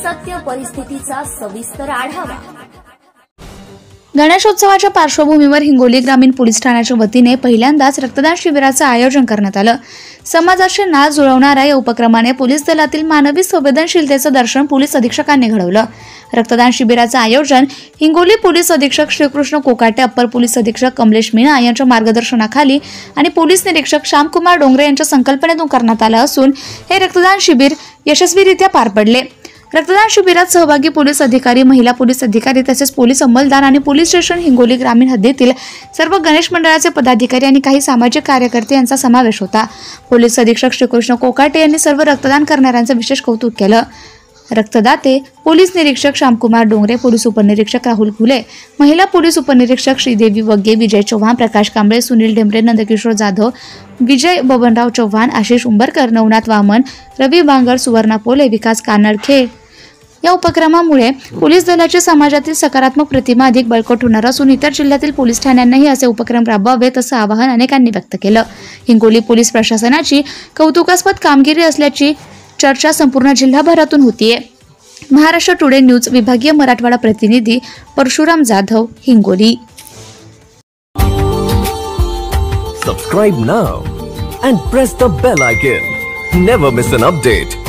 सत्य परिस्थितीचा सविस्तर आढावा। गणेशोत्सवाच्या पार्श्वभूमीवर हिंगोली ग्रामीण पोलीस ठाण्याच्या वतीने पहिल्यांदाच रक्तदान शिबिराचे आयोजन करण्यात आलं। समाजाचे नाळ जुळवणाऱ्या या उपक्रमाने पोलीस दलातील मानवी संवेदनशीलतेचं दर्शन पोलीस अधीक्षकांनी घडवलं। रक्तदान शिबिराचे आयोजन हिंगोली पोलीस अधीक्षक श्रीकृष्ण कोकाटे, अप्पर पोलीस अधीक्षक कमलेश मीना यांच्या मार्गदर्शनाखाली आणि पोलीस निरीक्षक श्यामकुमार डोंगरे यांच्या संकल्पनेतून करण्यात आलं असून हे रक्तदान शिबिर यशस्वीरित्या पार पडले। रक्तदान शिबिरात सहभागी पोलीस अधिकारी, महिला पोलीस अधिकारी तसेच पोलीस अंमलदार आणि पोलीस स्टेशन हिंगोली ग्रामीण हद्दीतील सर्व गणेश मंडळाचे पदाधिकारी आणि काही सामाजिक कार्यकर्ते यांचा समावेश होता। पोलीस अधीक्षक श्रीकृष्ण कोकाटे यांनी सर्व रक्तदान करणाऱ्यांचे विशेष कौतुक केलं। रक्तदाते पोलीस निरीक्षक श्यामकुमार डोंगरे, पोलीस उपनिरीक्षक राहुल घुले, महिला पोलीस उपनिरीक्षक श्रीदेवी वग्गे, विजय चव्हाण, प्रकाश कांबळे, सुनील ढेमरे, नंदकिशोर जाधव, विजय बबनराव चव्हाण, आशिष उंबरकर, नवनाथ वामन, रवी बांगर, सुवर्णा पोले, विकास कानडखे या उपक्रमामुळे पोलीस दलाच्या समाजातील सकारात्मक प्रतिमा अधिक बळकट होणार असून इतर जिल्ह्यातील पोलीस ठाण्यांनाही असे उपक्रम राबवावेत असं आवाहन अनेकांनी व्यक्त केलं। हिंगोली पोलीस प्रशासनाची कौतुकास्पद कामगिरी असल्याची चर्चा संपूर्ण जिल्हाभरातून होतीये। महाराष्ट्र टुडे न्यूज विभागीय मराठवाडा प्रतिनिधी Parshuram Jadhav, Hingoli. Subscribe now and press the bell icon. Never miss an update.